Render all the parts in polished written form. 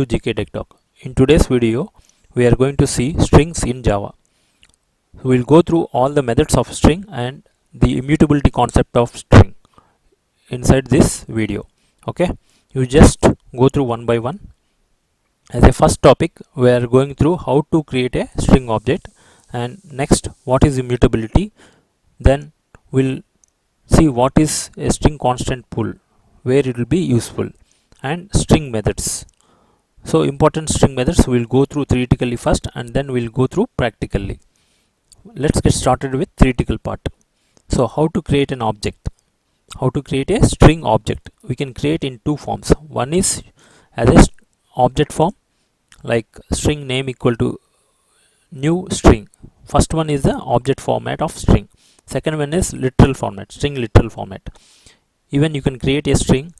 to GK Tech Talk. In today's video, we are going to see strings in Java. We will go through all the methods of string and the immutability concept of string inside this video. Okay, you just go through one by one. As a first topic, we are going through how to create a string object, and next, what is immutability. Then we'll see what is a string constant pool, where it will be useful, and string methods. So important string methods we'll go through theoretically first, and then we'll go through practically. Let's get started with theoretical part. So how to create an object? How to create a string object? We can create in two forms. One is as a object form, like string name equal to new string. First one is the object format of string. Second one is literal format, string literal format. Even you can create a string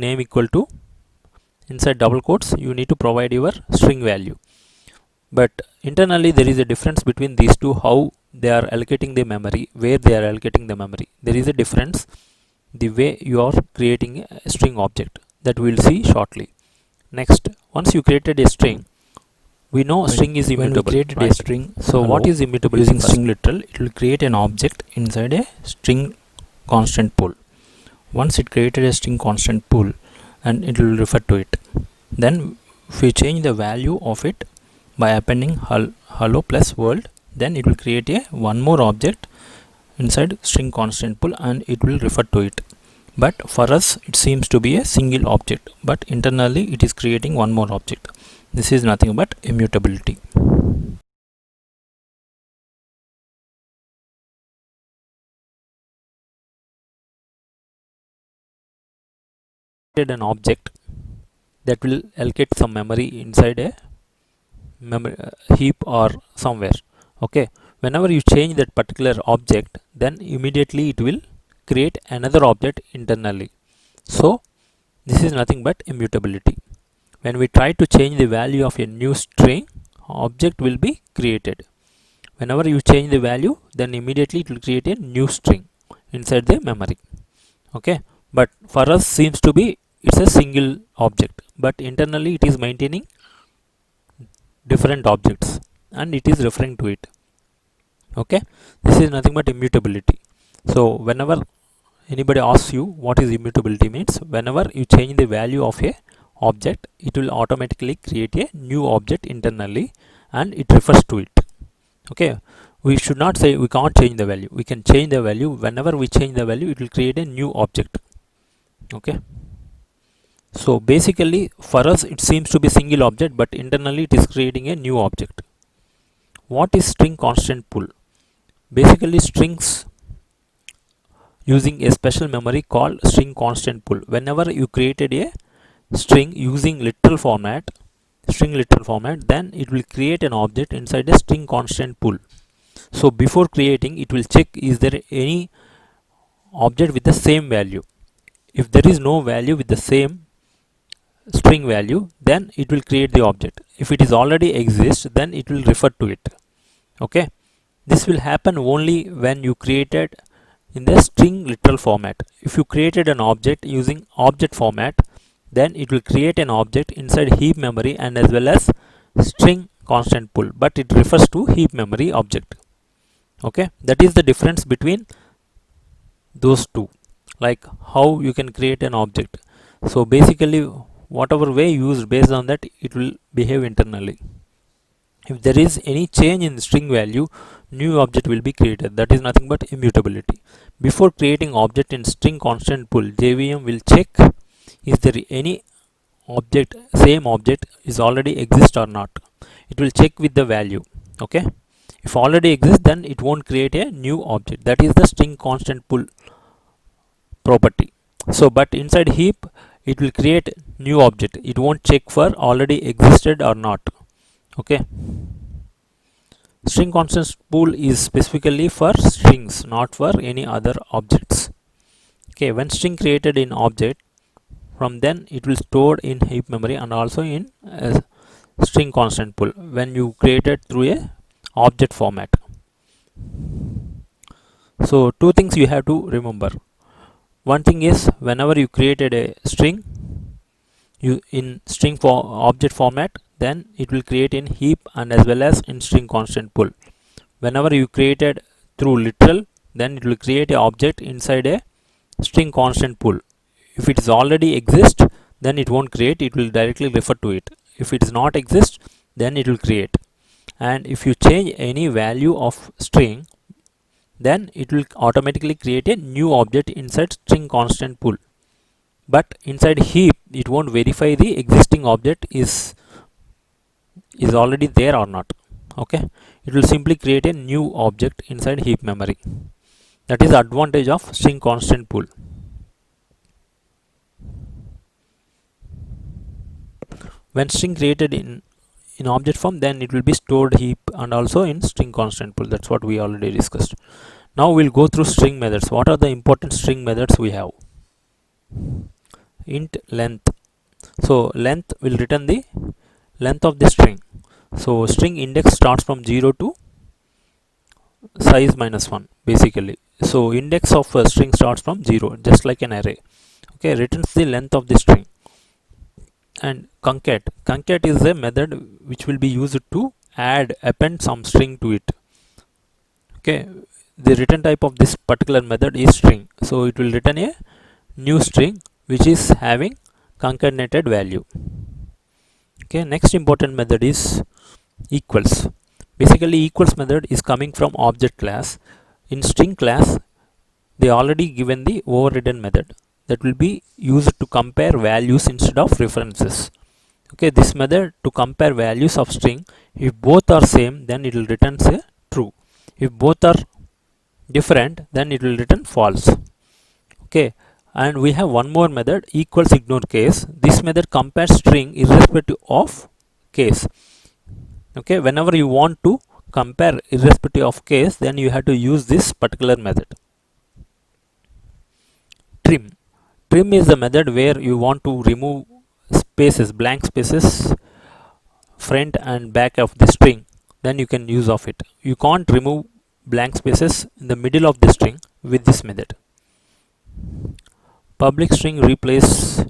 name equal to, inside double quotes you need to provide your string value, but internally there is a difference between these two, how they are allocating the memory, where they are allocating the memory. There is a difference the way you are creating a string object, that we will see shortly. Next, once you created a string, we know string is immutable. When we created right? a string, So what is immutable? using string literal, it will create an object inside a string constant pool. Once it created a string constant pool, and it will refer to it. Then if we change the value of it by appending hello plus world, then it will create a one more object inside string constant pool, and it will refer to it. But for us it seems to be a single object, but internally it is creating one more object. This is nothing but immutability. An object that will allocate some memory inside a memory heap or somewhere. Okay, whenever you change that particular object, then immediately it will create another object internally. So this is nothing but immutability. When we try to change the value of a new string, object will be created. Whenever you change the value, then immediately it will create a new string inside the memory. Okay, but for us seems to be it's a single object, but internally it is maintaining different objects and it is referring to it. Okay, this is nothing but immutability. So whenever anybody asks you what is immutability, means whenever you change the value of a object, it will automatically create a new object internally and it refers to it. Okay, we should not say we can't change the value. We can change the value. Whenever we change the value, it will create a new object. Okay, so basically for us it seems to be single object, but internally it is creating a new object. What is string constant pool? Basically strings using a special memory called string constant pool. Whenever you created a string using literal format, string literal format, then it will create an object inside a string constant pool. So before creating, it will check is there any object with the same value. If there is no value with the same string value, then it will create the object. If it is already exists, then it will refer to it. Okay, this will happen only when you created in the string literal format. If you created an object using object format, then it will create an object inside heap memory and as well as string constant pool, but it refers to heap memory object. Okay, that is the difference between those two, like how you can create an object. So basically whatever way used, based on that it will behave internally. If there is any change in the string value, new object will be created. That is nothing but immutability. Before creating object in string constant pool, JVM will check is there any object, same object is already exist or not. It will check with the value. Okay, if already exists, then it won't create a new object. That is the string constant pool property. So but inside heap it will create new object. It won't check for already existed or not. Okay, string constant pool is specifically for strings, not for any other objects. Okay, when string created in object, from then it will stored in heap memory and also in string constant pool when you created through a object format. So two things you have to remember. One thing is, whenever you created a string, in string for object format, then it will create in heap and as well as in string constant pool. Whenever you created through literal, then it will create a object inside a string constant pool. If it is already exist, then it won't create, it will directly refer to it. If it is not exist, then it will create. And if you change any value of string, then it will automatically create a new object inside string constant pool. But inside heap, it won't verify the existing object is already there or not. Okay, it will simply create a new object inside heap memory. That is the advantage of string constant pool. When string created in object form, then it will be stored heap and also in string constant pool. That's what we already discussed. Now we'll go through string methods. What are the important string methods we have? Int length. So length will return the length of the string. So string index starts from 0 to size minus 1 basically. So index of a string starts from 0, just like an array. Okay, returns the length of the string. And concat is a method which will be used to append some string to it. Okay, the return type of this particular method is string, so it will return a new string which is having concatenated value. Okay, next important method is equals. Basically equals method is coming from object class. In string class, they already given the overridden method that will be used to compare values instead of references. Okay, this method to compare values of string, if both are same, then it will return a true. If both are different, then it will return false. Okay, and we have one more method, equals ignore case. This method compares string irrespective of case. Okay, whenever you want to compare irrespective of case, then you have to use this particular method. Trim is the method where you want to remove spaces, blank spaces, front and back of the string, then you can use of it. You can't remove blank spaces in the middle of the string with this method. Public string replace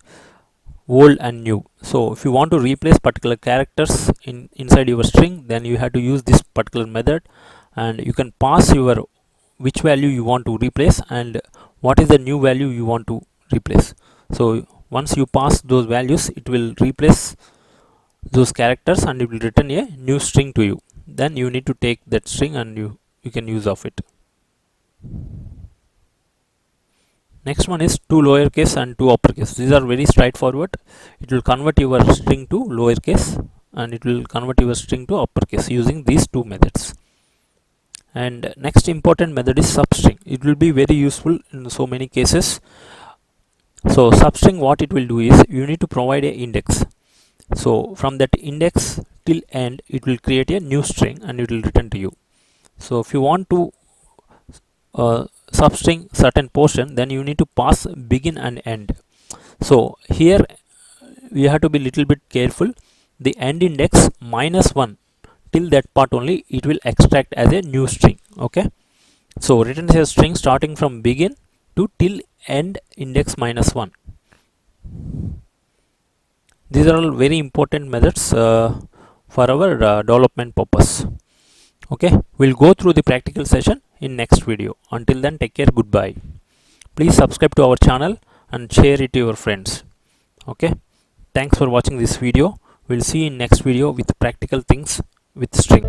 old and new. So if you want to replace particular characters inside your string, then you have to use this particular method, and you can pass your which value you want to replace and what is the new value you want to replace. So once you pass those values, it will replace those characters and it will return a new string to you. Then you need to take that string and you can use of it. Next one is two lowercase and two uppercase. These are very straightforward. It will convert your string to lowercase and it will convert your string to uppercase using these two methods. And next important method is substring. It will be very useful in so many cases. So substring, what it will do is you need to provide a index. So from that index till end, it will create a new string and it will return to you. So if you want to substring certain portion, then you need to pass begin and end. So here we have to be little bit careful. The end index -1 till that part only it will extract as a new string. Okay, so returns a string starting from begin to till end index -1. These are all very important methods for our development purpose. Okay, we'll go through the practical session in next video. Until then, take care. Goodbye. Please subscribe to our channel and share it to your friends. Okay, thanks for watching this video. We'll see you in next video with practical things with string.